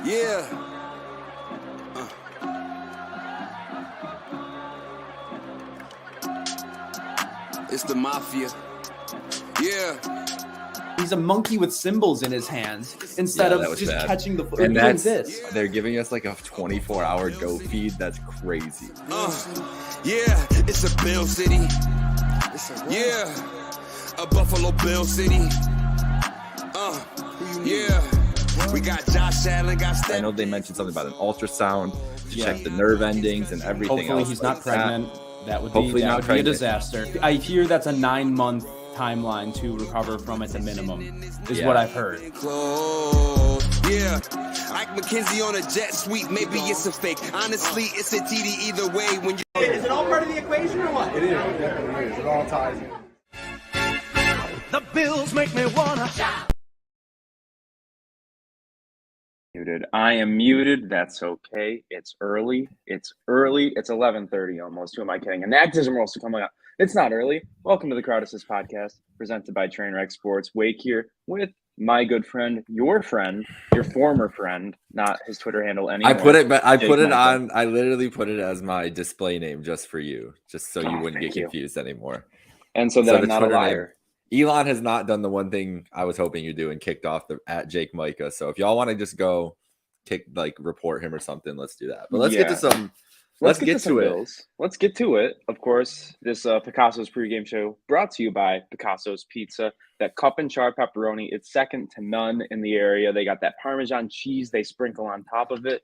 Yeah. It's the mafia. Yeah. He's a monkey with cymbals in his hands instead of just catching the and doing this. They're giving us like a 24-hour go feed. That's crazy. Yeah, it's a Bill City. Yeah, a Buffalo Bill City. Yeah, we got Josh Allen. I know they mentioned something about an ultrasound to check the nerve endings and everything. Hopefully he's not pregnant. That would be a disaster. I hear that's a 9-month timeline to recover from at the minimum, is what I've heard. Yeah, Ike McKenzie on a jet sweep. Maybe it's a fake. Honestly, it's a TD either way. When you is it all part of the equation or what? It is. It definitely is. It all ties in. The Bills make me wanna. Muted. I am muted. That's okay. It's early. It's 11:30 almost. Who am I kidding? Anachronism also coming up. It's not early. Welcome to the Crowd Assist podcast presented by Trainwreck Sports. Wake here with my good friend, your former friend, not his Twitter handle anymore. I literally put it as my display name just for you, just so you wouldn't get confused anymore. And so that I'm not a liar. Elon has not done the one thing I was hoping you'd do and kicked off the at Jake Micah. So if y'all want to just go report him or something, let's do that. But let's get to some. Let's get to it. Bills. Let's get to it. Of course, this Picasso's pregame show brought to you by Picasso's Pizza. That cup and char pepperoni, it's second to none in the area. They got that Parmesan cheese they sprinkle on top of it.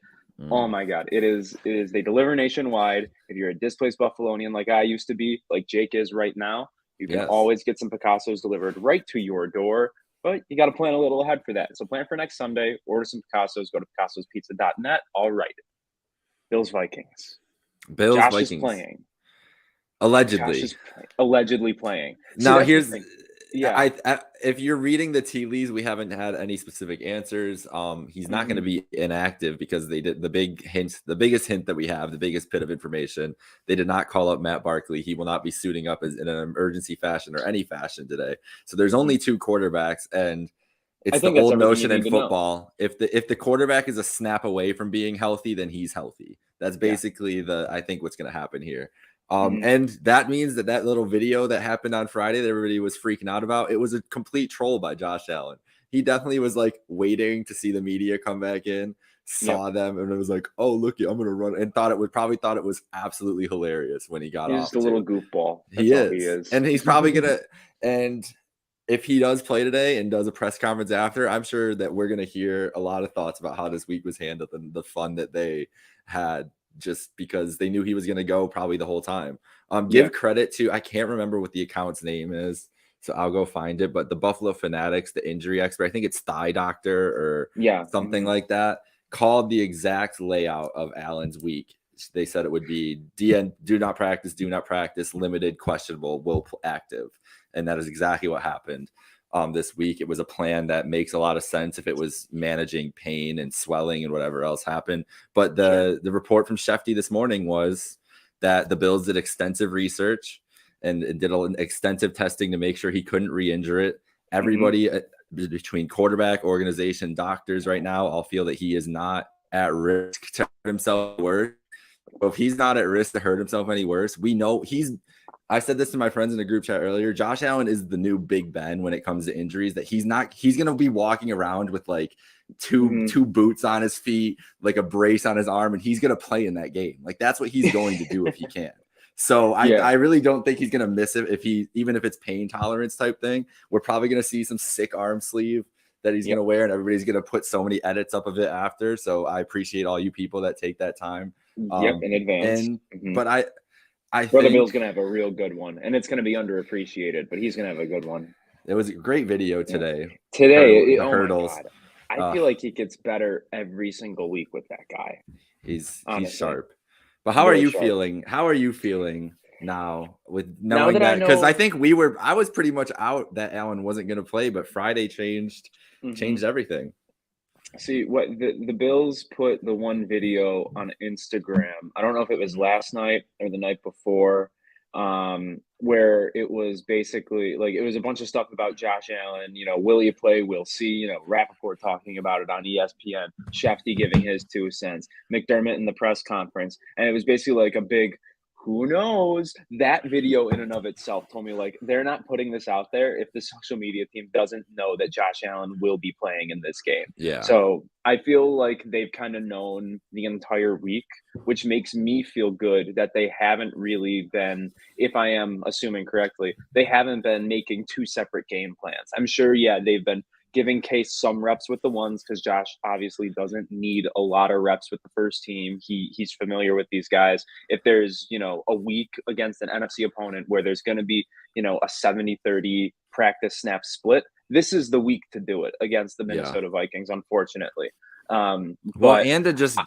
Oh my God. It is. They deliver nationwide. If you're a displaced Buffalonian like I used to be, like Jake is right now, you can always get some Picasso's delivered right to your door. But you got to plan a little ahead for that. So plan for next Sunday. Order some Picasso's. Go to picassospizza.net. All right. Bills Vikings. Josh is playing. Allegedly playing. Now here's if you're reading the tea leaves, we haven't had any specific answers. He's not going to be inactive because they did the biggest hint that we have, the biggest bit of information. They did not call up Matt Barkley. He will not be suiting up in an emergency fashion or any fashion today. So there's only 2 quarterbacks, and it's the old notion in football. If the quarterback is a snap away from being healthy, then he's healthy. That's basically I think what's going to happen here. And that means that little video that happened on Friday that everybody was freaking out about, it was a complete troll by Josh Allen. He definitely was like waiting to see the media come back in, saw them, and it was like, oh, look, I'm going to run, and probably thought it was absolutely hilarious when he got off. He's just a little goofball. He is. And he's probably going to, and if he does play today and does a press conference after, I'm sure that we're going to hear a lot of thoughts about how this week was handled and the fun that they had, just because they knew he was going to go probably the whole time. Give credit to, I can't remember what the account's name is, so I'll go find it, but the Buffalo Fanatics, the injury expert, I think it's Thigh Doctor or something like that, called the exact layout of Allen's week. They said it would be do not practice, limited, questionable, will active. And that is exactly what happened this week. It was a plan that makes a lot of sense if it was managing pain and swelling and whatever else happened. But the report from Shefty this morning was that the Bills did extensive research and did extensive testing to make sure he couldn't re-injure it. Everybody between quarterback, organization, doctors right now all feel that he is not at risk to hurt himself worse. But if he's not at risk to hurt himself any worse, we know I said this to my friends in the group chat earlier. Josh Allen is the new Big Ben when it comes to injuries, that he's going to be walking around with like two boots on his feet, like a brace on his arm, and he's going to play in that game. Like that's what he's going to do if he can. So I really don't think he's going to miss it even if it's pain tolerance type thing. We're probably going to see some sick arm sleeve that he's going to wear, and everybody's going to put so many edits up of it after. So I appreciate all you people that take that time. In advance. But I think Brother Bill's going to have a real good one, and it's going to be underappreciated, but he's going to have a good one. It was a great video today. The hurdles. My God. I feel like he gets better every single week with that guy. He's sharp. But how are you feeling? How are you feeling now with knowing that? Because I think I was pretty much out that Allen wasn't going to play, but Friday changed everything. See, what the Bills put the one video on Instagram. I don't know if it was last night or the night before. where it was basically like it was a bunch of stuff about Josh Allen. Will you play? We'll see. Rappaport talking about it on ESPN, Shefty giving his 2 cents, McDermott in the press conference, and it was basically like a big who knows. That video in and of itself told me like they're not putting this out there if the social media team doesn't know that Josh Allen will be playing in this game. Yeah. So I feel like they've kind of known the entire week, which makes me feel good that they haven't really been, if I am assuming correctly, they haven't been making 2 separate game plans. I'm sure, they've been giving Case some reps with the ones because Josh obviously doesn't need a lot of reps with the first team. He's familiar with these guys. If there's, a week against an NFC opponent where there's going to be, a 70-30 practice snap split, this is the week to do it against the Minnesota Vikings, unfortunately. And to just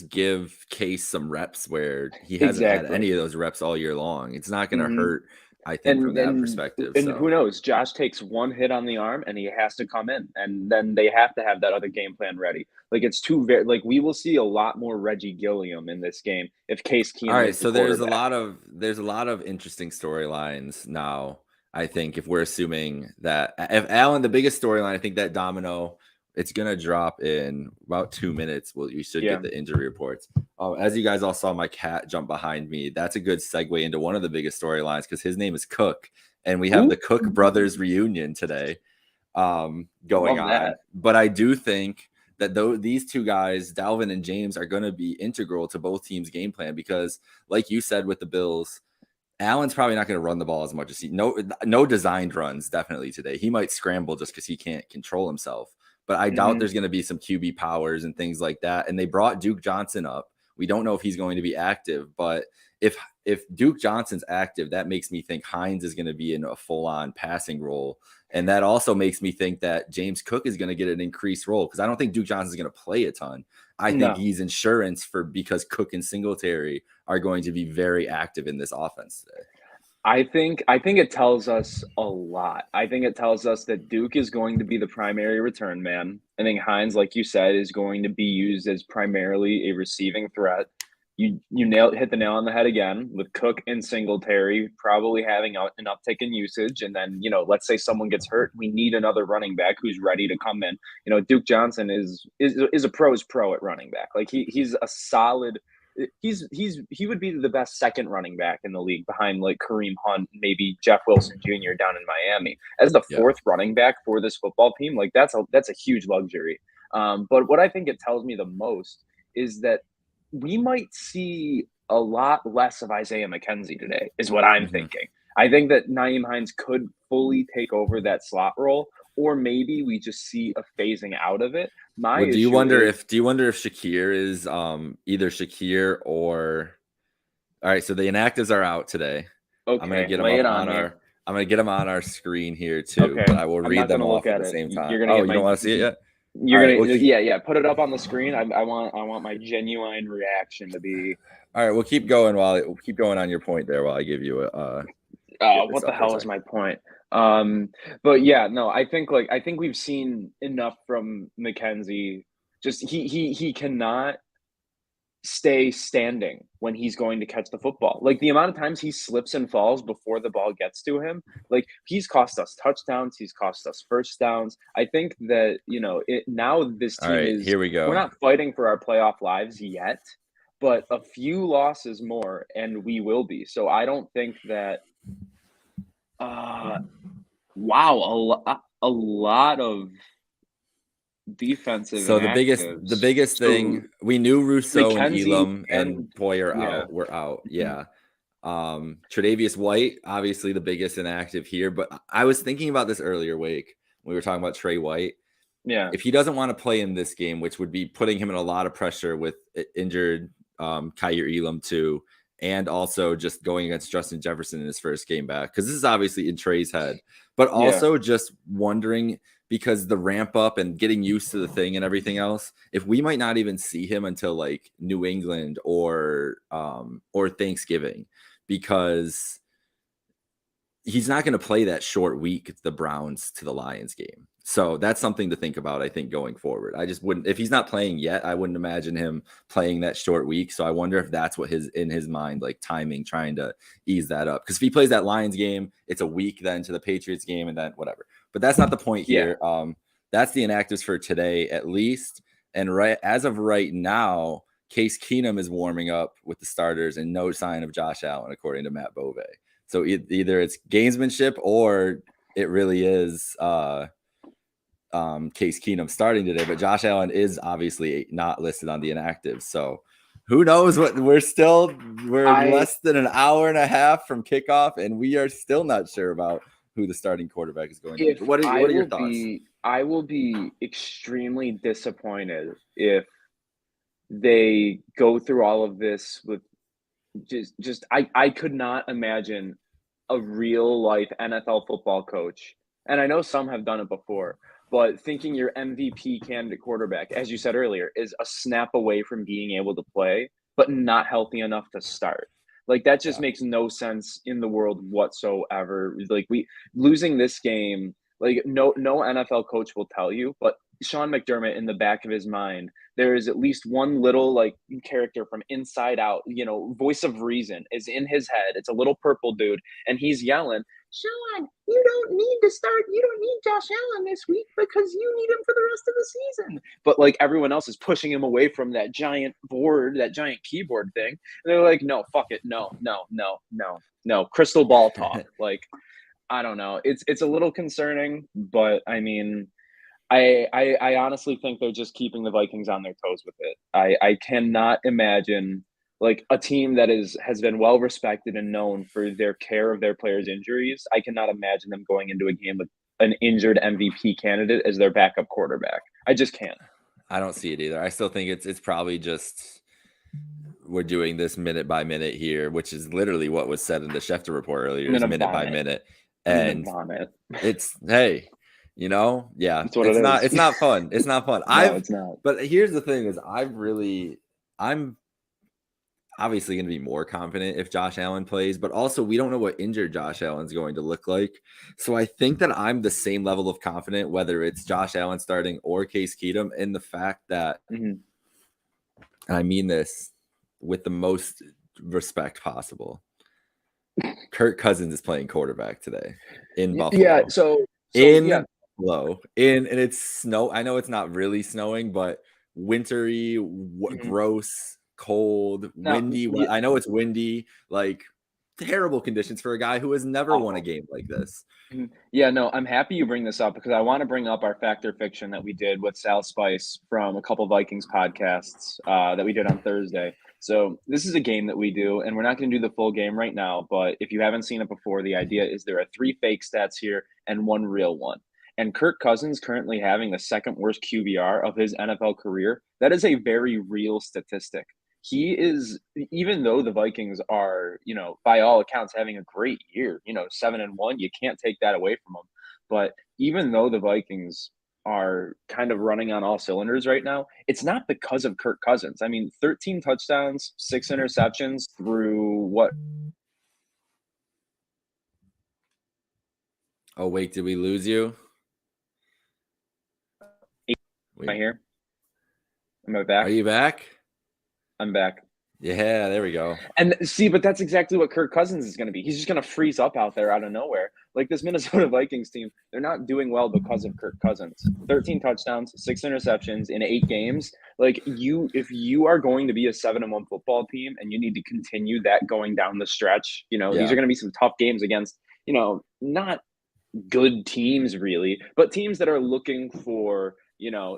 give Case some reps where he hasn't had any of those reps all year long. It's not going to hurt, I think, from that perspective. And who knows? Josh takes one hit on the arm and he has to come in, and then they have to have that other game plan ready. Like it's we will see a lot more Reggie Gilliam in this game if Case Keenum. All right, so there's a lot of interesting storylines now. I think if we're assuming that if Allen, the biggest storyline, I think that domino, it's going to drop in about 2 minutes. Well, you should get the injury reports. As you guys all saw my cat jump behind me, that's a good segue into one of the biggest storylines because his name is Cook. And we have the Cook brothers reunion today going on. But I do think that these two guys, Dalvin and James, are going to be integral to both teams' game plan because, like you said with the Bills, Allen's probably not going to run the ball as much as no designed runs definitely today. He might scramble just because he can't control himself. But I doubt there's going to be some QB powers and things like that. And they brought Duke Johnson up. We don't know if he's going to be active, but if Duke Johnson's active, that makes me think Hines is going to be in a full-on passing role. And that also makes me think that James Cook is going to get an increased role because I don't think Duke Johnson's going to play a ton. I think he's insurance because Cook and Singletary are going to be very active in this offense today. I think it tells us a lot. I think it tells us that Duke is going to be the primary return man. I think Hines, like you said, is going to be used as primarily a receiving threat. You hit the nail on the head again with Cook and Singletary probably having an uptick in usage. And then, let's say someone gets hurt. We need another running back who's ready to come in. Duke Johnson is a pro's pro at running back. Like he's a solid – he would be the best second running back in the league behind like Kareem Hunt, maybe Jeff Wilson Jr. down in Miami as the fourth running back for this football team. Like that's a huge luxury. But what I think it tells me the most is that we might see a lot less of Isaiah McKenzie today is what I'm thinking. I think that Nyheim Hines could fully take over that slot role, or maybe we just see a phasing out of it. Do you wonder if Shakir is either Shakir or all right? So the inactives are out today. Okay, I'm gonna get them on our screen here too. Okay. But I will read them off at the same time. You don't want to see it yet? Yeah. Put it up on the screen. I want my genuine reaction to be. All right, we'll keep going on your point there while I give you a. What the hell is my point? But yeah, no, I think we've seen enough from McKenzie. Just he cannot stay standing when he's going to catch the football. Like the amount of times he slips and falls before the ball gets to him, like he's cost us touchdowns, he's cost us first downs. I think that now this team is here we go. We're not fighting for our playoff lives yet, but a few losses more and we will be. So I don't think that a lot of defensive. So the biggest thing, we knew Rousseau and Elam and Poyer were out. Yeah. Tre'Davious White, obviously the biggest inactive here, but I was thinking about this earlier, Wake. We were talking about Trey White. Yeah. If he doesn't want to play in this game, which would be putting him in a lot of pressure with injured Kyer Elam too, and also just going against Justin Jefferson in his first game back, because this is obviously in Trey's head, but also just wondering, because the ramp up and getting used to the thing and everything else, if we might not even see him until like New England or Thanksgiving, because he's not going to play that short week, the Browns to the Lions game. So that's something to think about, I think, going forward. I just wouldn't, if he's not playing yet, I wouldn't imagine him playing that short week. So I wonder if that's what in his mind, like timing, trying to ease that up. Because if he plays that Lions game, it's a week then to the Patriots game and then whatever. But that's not the point here. That's the inactives for today, at least. And as of right now, Case Keenum is warming up with the starters and no sign of Josh Allen, according to Matt Bove. So either it's gamesmanship or it really is Case Keenum starting today. But Josh Allen is obviously not listed on the inactives. So who knows what we're less than an hour and a half from kickoff, and we are still not sure about who the starting quarterback is going to be. What are your thoughts? I will be extremely disappointed if they go through all of this with I could not imagine a real life NFL football coach. And I know some have done it before, but thinking your MVP candidate quarterback, as you said earlier, is a snap away from being able to play, but not healthy enough to start. Like that just makes no sense in the world whatsoever. Like losing this game, like no NFL coach will tell you, but Sean McDermott, in the back of his mind, there is at least one little like character from Inside Out, voice of reason is in his head. It's a little purple dude, and he's yelling, "Sean, you don't need to start. You don't need Josh Allen this week because you need him for the rest of the season." But like everyone else is pushing him away from that giant board, that giant keyboard thing. And they're like, "No, fuck it. No. Crystal ball talk." Like, I don't know. It's a little concerning, but I mean, I honestly think they're just keeping the Vikings on their toes with it. I cannot imagine like a team that has been well respected and known for their care of their players' injuries. I cannot imagine them going into a game with an injured MVP candidate as their backup quarterback. I just can't. I don't see it either. I still think it's probably just we're doing this minute by minute here, which is literally what was said in the Schefter report earlier, is minute by minute. And it's hey. It's not fun. It's not fun. It's not. But here's the thing: is I'm obviously going to be more confident if Josh Allen plays, but also we don't know what injured Josh Allen's going to look like. So I think that I'm the same level of confident whether it's Josh Allen starting or Case Keenum, in the fact that, and I mean this with the most respect possible, Kirk Cousins is playing quarterback today in Buffalo. Yeah. So low and it's snow. I know it's not really snowing, but wintry, gross, cold, windy. I know it's windy, like terrible conditions for a guy who has never won a game like this. Yeah, no, I'm happy you bring this up because I want to bring up our Fact or Fiction that we did with Sal Spice from a couple Vikings podcasts that we did on Thursday. So this is a game that we do, and we're not going to do the full game right now, but if you haven't seen it before, the idea is there are 3 fake stats here and 1 real one. And Kirk Cousins currently having the second worst QBR of his NFL career. That is a very real statistic. He is, even though the Vikings are, by all accounts having a great year, 7-1, you can't take that away from them. But even though the Vikings are kind of running on all cylinders right now, it's not because of Kirk Cousins. I mean, 13 touchdowns, 6 interceptions through what? Oh, wait, did we lose you? Am I here? Am I back? Are you back? I'm back. Yeah, there we go. And see, but that's exactly what Kirk Cousins is going to be. He's just going to freeze up out there out of nowhere. Like this Minnesota Vikings team, they're not doing well because of Kirk Cousins. 13 touchdowns, 6 interceptions in 8 games. Like if you are going to be a 7-1 football team and you need to continue that going down the stretch, these are going to be some tough games against, not good teams really, but teams that are looking for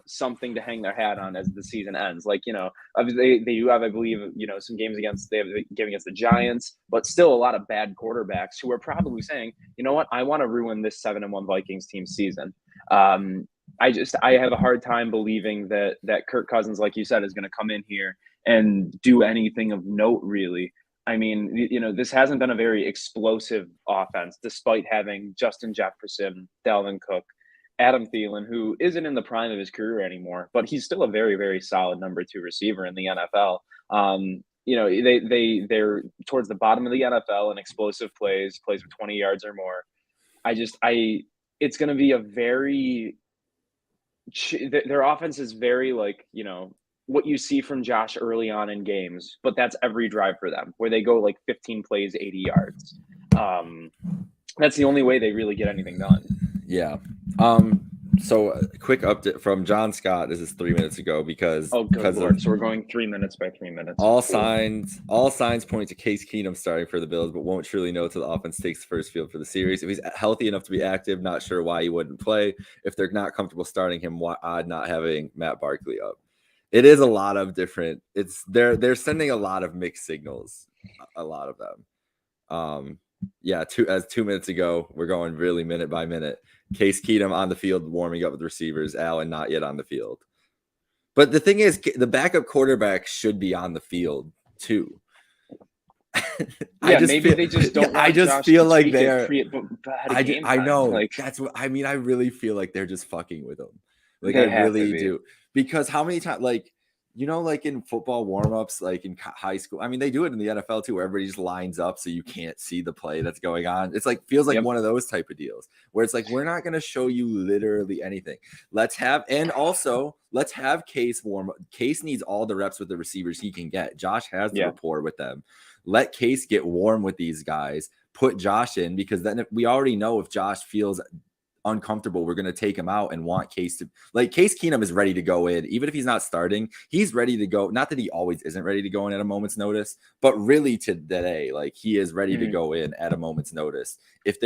something to hang their hat on as the season ends. Like, they do have, I believe, some games against the Giants, but still a lot of bad quarterbacks who are probably saying, you know what, I want to ruin this 7-1 Vikings team season. I have a hard time believing that Kirk Cousins, like you said, is going to come in here and do anything of note, really. I mean, this hasn't been a very explosive offense, despite having Justin Jefferson, Dalvin Cook, Adam Thielen, who isn't in the prime of his career anymore, but he's still a very, very solid number 2 receiver in the NFL. they're towards the bottom of the NFL in explosive plays with 20 yards or more. It's going to be their offense is very like, what you see from Josh early on in games, but that's every drive for them where they go like 15 plays, 80 yards. That's the only way they really get anything done. Yeah. So a quick update from John Scott. This is 3 minutes ago because so we're going 3 minutes by 3 minutes. All signs point to Case Keenum starting for the Bills, but won't truly know till the offense takes the first field for the series. If he's healthy enough to be active, not sure why he wouldn't play. If they're not comfortable starting him, why odd not having Matt Barkley up. It is a lot of different. They're sending a lot of mixed signals, a lot of them. 2 minutes ago, we're going really minute by minute. Case Keenum on the field warming up with receivers, Allen not yet on the field. But the thing is, the backup quarterback should be on the field too. They just don't. I just feel like they're. I know. Like that's what I mean. I really feel like they're just fucking with them. Like I really do. Because how many times, like in football warm-ups, like in high school, I mean, they do it in the NFL too, where everybody just lines up so you can't see the play that's going on. It's like, feels like one of those type of deals where it's like, we're not going to show you literally anything. Let's have Case warm up. Case needs all the reps with the receivers he can get. Josh has the rapport with them. Let Case get warm with these guys, put Josh in, because then we already know if Josh feels uncomfortable, we're going to take him out and want Case to, like, Case Keenum is ready to go in. Even if he's not starting, he's ready to go. Not that he always isn't ready to go in at a moment's notice, but really today, like, he is ready to go in at a moment's notice if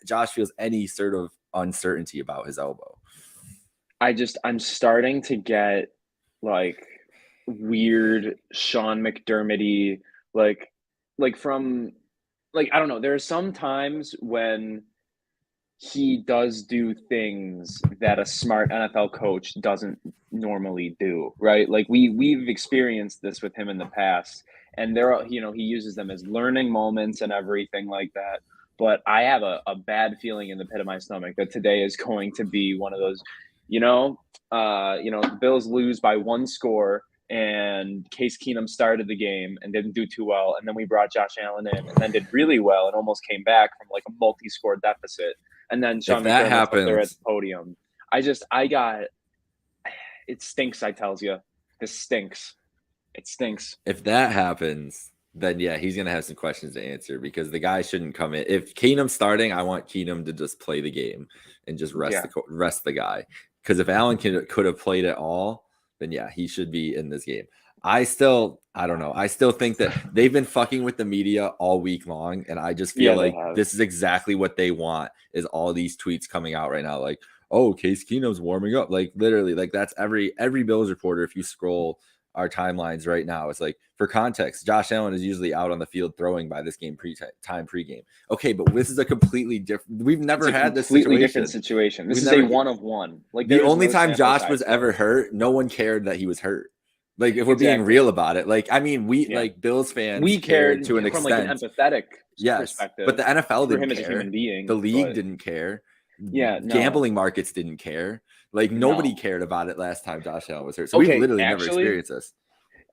Josh feels any sort of uncertainty about his elbow. I'm starting to get like weird Sean McDermott-y, like from, like, I don't know. There are some times when he does do things that a smart NFL coach doesn't normally do, right? Like we've experienced this with him in the past, and he uses them as learning moments and everything like that. But I have a bad feeling in the pit of my stomach that today is going to be one of those, the Bills lose by one score, and Case Keenum started the game and didn't do too well, and then we brought Josh Allen in and then did really well and almost came back from like a multi-score deficit. And then Sean McDermott's up there at the podium. It stinks, I tells you. This stinks. It stinks. If that happens, then he's going to have some questions to answer, because the guy shouldn't come in. If Keenum's starting, I want Keenum to just play the game and just rest the guy. Because if Allen could have played at all, then he should be in this game. I don't know. I still think that they've been fucking with the media all week long, and I just feel like this is exactly what they want, is all these tweets coming out right now, like, oh, Case Keenum's warming up. Like, literally, like, that's every Bills reporter. If you scroll our timelines right now, it's like, for context, Josh Allen is usually out on the field throwing by this game pregame. Okay, but this is a completely different. We've never had this completely different situation. This is a one of one. Like, the only time Josh was ever hurt, no one cared that he was hurt. Like, if we're being real about it, like, I mean, like, Bills fans, we cared to an extent, from like an empathetic perspective. But the NFL didn't care. As a human being, the league didn't care. Gambling markets didn't care. Like, nobody cared about it last time Josh Allen was hurt. So we literally never experienced this.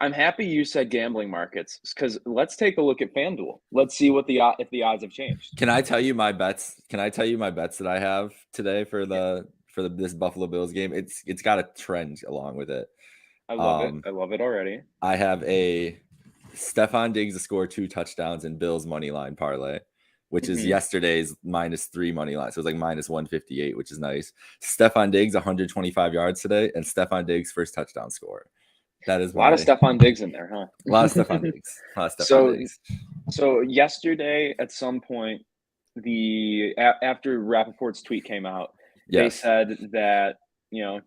I'm happy you said gambling markets, because let's take a look at FanDuel. Let's see if the odds have changed. Can I tell you my bets? That I have today for this Buffalo Bills game? It's got a trend along with it. I love it. I love it already. I have a Stephon Diggs to score 2 touchdowns in Bills money line parlay, which is yesterday's -3 money line. So it's like -158, which is nice. Stephon Diggs 125 yards today, and Stephon Diggs first touchdown score. That is a lot of Stephon Diggs in there, huh? A lot of Stephon Diggs. So yesterday at some point, after Rappaport's tweet came out, they said that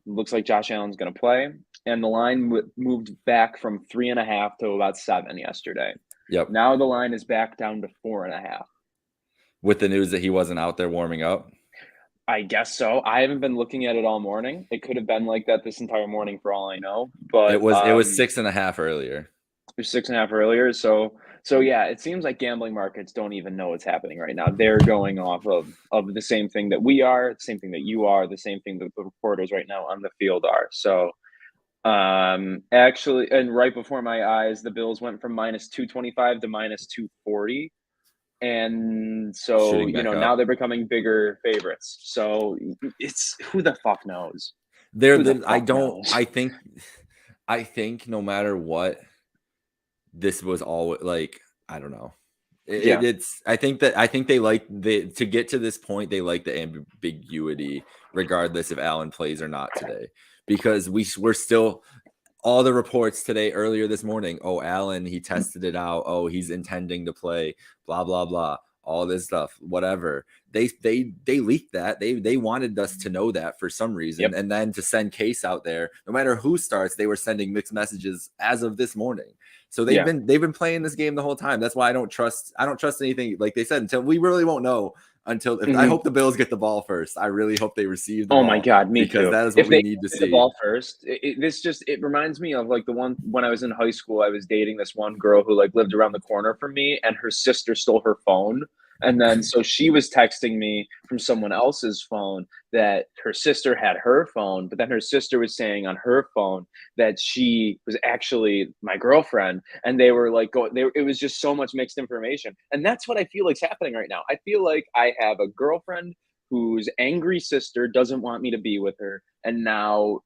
looks like Josh Allen's going to play. And the line moved back from 3.5 to about 7 yesterday. Yep. Now the line is back down to 4.5. With the news that he wasn't out there warming up? I guess so. I haven't been looking at it all morning. It could have been like that this entire morning for all I know. But it was 6.5 earlier. It was 6.5 earlier. So it seems like gambling markets don't even know what's happening right now. They're going off of the same thing that we are, the same thing that you are, the same thing that the reporters right now on the field are. So Actually, and right before my eyes, the Bills went from minus 225 to minus 240. And so, Shooting back now up. they're becoming bigger favorites. So it's who the fuck knows? I think no matter what, this was all like, I don't know. I think they like to get to this point. They like the ambiguity, regardless if Allen plays or not today, because we're still all the reports today earlier this morning. Oh, Allen, he tested it out. Oh, he's intending to play. Blah blah blah. All this stuff, whatever. They leaked that. They wanted us to know that for some reason, and then to send Case out there. No matter who starts, they were sending mixed messages as of this morning. So they've been playing this game the whole time. That's why I don't trust anything, like they said, until we really won't know. I hope the Bills get the ball first. I really hope they receive the ball. Oh my God, me because too. that is what we need to see. The ball first. It reminds me of like the one when I was in high school. I was dating this one girl who like lived around the corner from me, and her sister stole her phone. And then so she was texting me from someone else's phone that her sister had her phone, but then her sister was saying on her phone that she was actually my girlfriend, and they were like it was just so much mixed information. And that's what I feel like's happening right now. I feel like I have a girlfriend whose angry sister doesn't want me to be with her, and now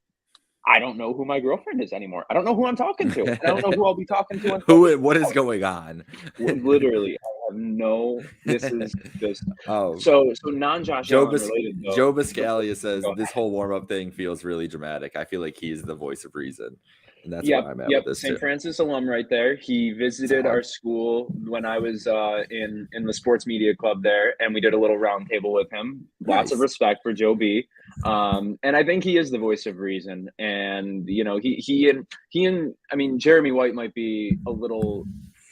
I don't know who my girlfriend is anymore. I don't know who I'm talking to. I don't know who I'll be talking to. What is going on? Literally, I have no. This is just so non-Josh Joe Allen related. Joe Biscaglia says this whole warm-up thing feels really dramatic. I feel like he's the voice of reason, and that's where I'm at with this St. too. Francis alum right there. He visited our school when I was in the sports media club there, and we did a little round table with him. Lots of respect for Joe B. And I think he is the voice of reason. And he and I mean Jeremy White might be a little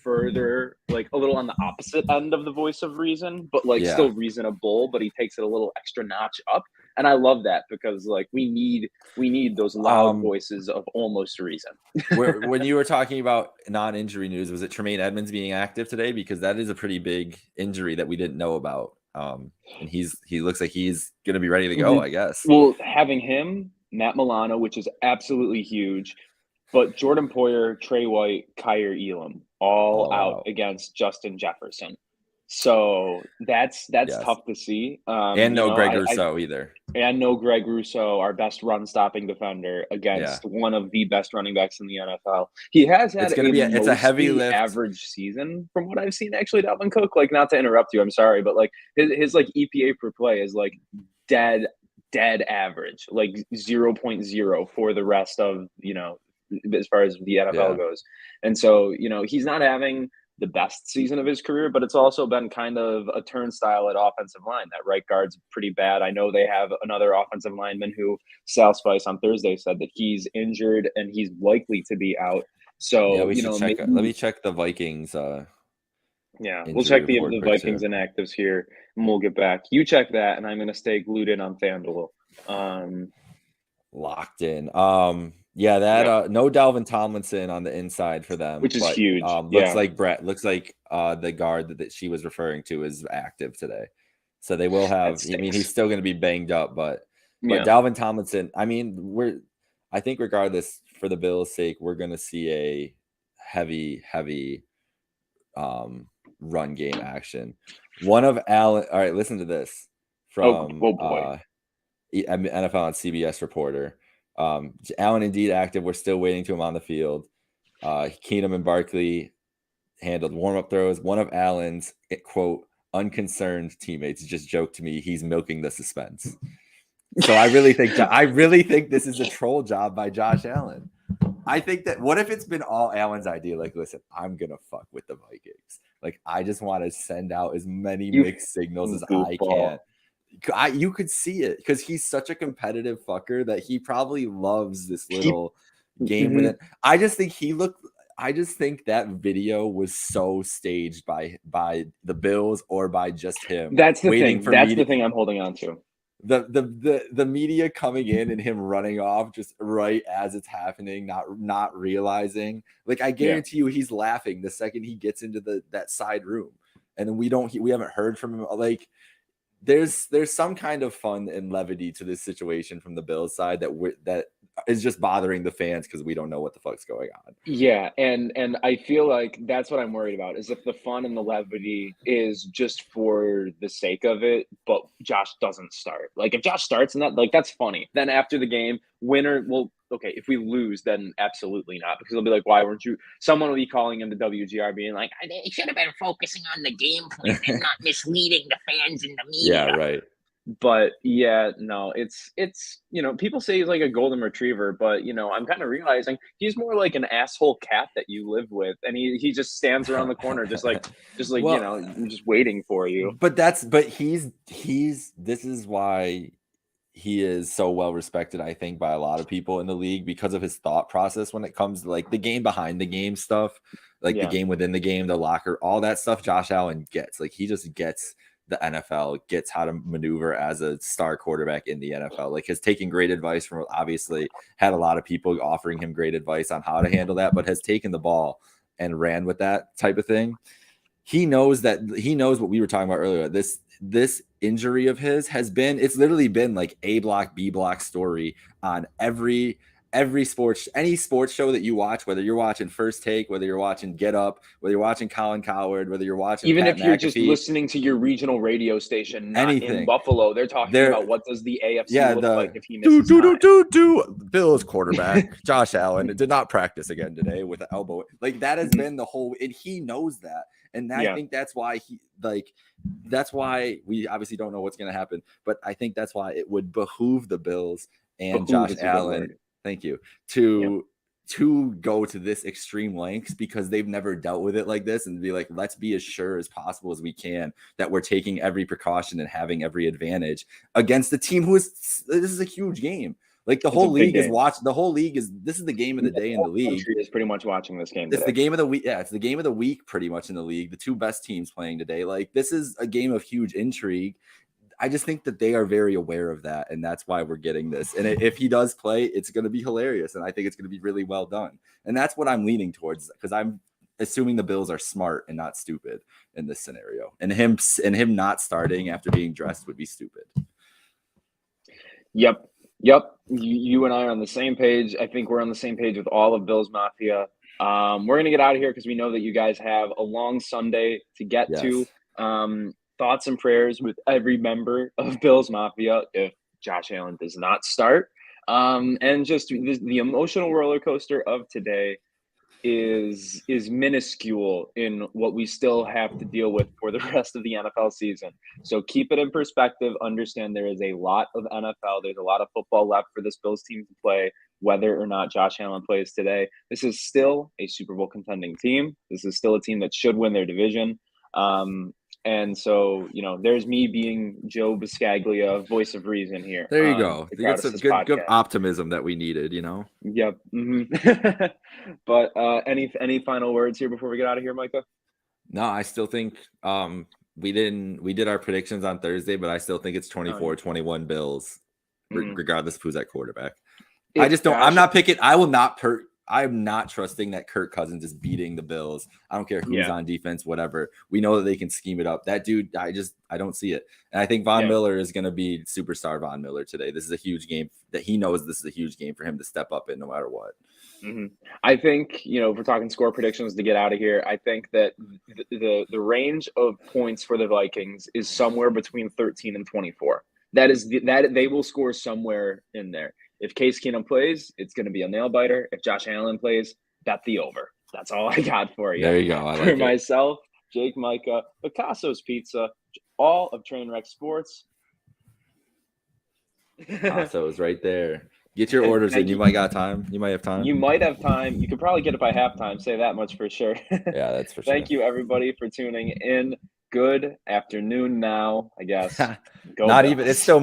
further, like a little on the opposite end of the voice of reason, but still reasonable, but he takes it a little extra notch up. And I love that because like we need those loud voices of almost reason. When you were talking about non-injury news, was it Tremaine Edmonds being active today? Because that is a pretty big injury that we didn't know about. And he looks like he's going to be ready to go, I guess. Well, having him, Matt Milano, which is absolutely huge, but Jordan Poyer, Trey White, Kyer Elam, all out against Justin Jefferson. So that's tough to see. And no Greg Rousseau either. And no Greg Rousseau, our best run-stopping defender, against one of the best running backs in the NFL. He has had it's a heavy lift, average season from what I've seen. Actually, Dalvin Cook, like not to interrupt you, I'm sorry, but like his like EPA per play is like dead average, like 0.0 for the rest of as far as the NFL goes. And so he's not having the best season of his career, but it's also been kind of a turnstile at offensive line. That right guard's pretty bad. I know they have another offensive lineman who Sal Spice on Thursday said that he's injured and he's likely to be out. So let me check the Vikings. We'll check the Vikings inactives here, and we'll get back. You check that, and I'm going to stay glued in on FanDuel. Locked in. No Dalvin Tomlinson on the inside for them, which is huge. Looks like the guard that she was referring to is active today, so they will have. I mean, he's still going to be banged up, but Dalvin Tomlinson. I mean, I think regardless, for the Bills' sake, we're going to see a heavy run game action. One of Allen. All right, listen to this from NFL on CBS reporter. Allen indeed active. We're still waiting to him on the field. Keenum and Barkley handled warm-up throws. One of Allen's quote unconcerned teammates just joked to me he's milking the suspense. So I really think this is a troll job by Josh Allen. I think that what if it's been all Allen's idea? Like, listen, I'm gonna fuck with the Vikings. Like, I just want to send out as many mixed signals as I can. You could see it because he's such a competitive fucker that he probably loves this little game with it. I just think that video was so staged by the Bills or by just him. That's the thing. That's the thing I'm holding on to. The media coming in and him running off just right as it's happening, not realizing. Like, I guarantee you he's laughing the second he gets into that side room, and then we haven't heard from him. Like, there's some kind of fun and levity to this situation from the Bills side that is just bothering the fans because we don't know what the fuck's going on. Yeah, and I feel like that's what I'm worried about, is if the fun and the levity is just for the sake of it, but Josh doesn't start. Like, if Josh starts and that's funny. Then after the game, winner, well, okay, if we lose, then absolutely not, because they'll be like, why weren't you? Someone will be calling him the WGR, being like, they should have been focusing on the game plan and not misleading the fans in the media. Yeah, right. But yeah, no, it's people say he's like a golden retriever, but I'm kind of realizing he's more like an asshole cat that you live with, and he just stands around the corner just like Well, just waiting for you. But he's this is why he is so well respected, I think, by a lot of people in the league, because of his thought process when it comes to like the game behind the game stuff, like the game within the game, the locker, all that stuff. Josh Allen gets, like, he just gets the NFL, gets how to maneuver as a star quarterback in the NFL, like, has taken great advice from, obviously had a lot of people offering him great advice on how to handle that, but has taken the ball and ran with that type of thing. He knows what we were talking about earlier. This injury of his it's literally been like A block, B block story on every any sports show that you watch, whether you're watching First Take, whether you're watching Get Up, whether you're watching Colin Cowherd, whether you're watching even Pat if you're McAfee, just listening to your regional radio station, not anything. in Buffalo, they're talking about what does the AFC look like if he misses Bills quarterback Josh Allen did not practice again today with an elbow. Like, that has been the whole, and he knows that. And I think that's why that's why we obviously don't know what's going to happen, but I think that's why it would behoove the Bills and Josh Allen, thank you, to go to this extreme lengths, because they've never dealt with it like this, and be like, let's be as sure as possible as we can that we're taking every precaution and having every advantage against the team this is a huge game. Like, the whole league is watching. The whole league this is the game of the day in the league. Is pretty much watching this game. It's the game of the week. Yeah, it's the game of the week pretty much in the league. The two best teams playing today. Like, this is a game of huge intrigue. I just think that they are very aware of that, and that's why we're getting this. And if he does play, it's going to be hilarious, and I think it's going to be really well done. And that's what I'm leaning towards, because I'm assuming the Bills are smart and not stupid in this scenario. And him not starting after being dressed would be stupid. Yep. You and I are on the same page. I think we're on the same page with all of Bills Mafia. We're going to get out of here because we know that you guys have a long Sunday to get to. Thoughts and prayers with every member of Bills Mafia if Josh Allen does not start. And just the emotional roller coaster of today is minuscule in what we still have to deal with for the rest of the NFL season. So keep it in perspective. Understand there is a lot of NFL. There's a lot of football left for this Bills team to play, whether or not Josh Allen plays today. This is still a Super Bowl contending team. This is still a team that should win their division. And so, there's me being Joe Biscaglia, voice of reason here. There you go. You got some good optimism that we needed, Yep. Mm-hmm. But any final words here before we get out of here, Micah? No, I still think we did our predictions on Thursday, but I still think it's 24-21 Bills, regardless of who's at quarterback. I'm not trusting that Kirk Cousins is beating the Bills. I don't care who's on defense, whatever. We know that they can scheme it up. That dude, I don't see it. And I think Von Miller is going to be superstar Von Miller today. This is a huge game that he knows this is a huge game for him to step up in no matter what. Mm-hmm. I think, if we're talking score predictions to get out of here, I think that the range of points for the Vikings is somewhere between 13 and 24. That they will score somewhere in there. If Case Keenum plays, it's going to be a nail biter. If Josh Allen plays, bet the over. That's all I got for you. There you go. For myself, Jake, Micah, Picasso's Pizza, all of Trainwreck Sports. Picasso's right there. Get your orders in. You might have time. You might have time. You could probably get it by halftime. Say that much for sure. Yeah, that's for sure. Thank you, everybody, for tuning in. Good afternoon now, I guess. Not even. It's still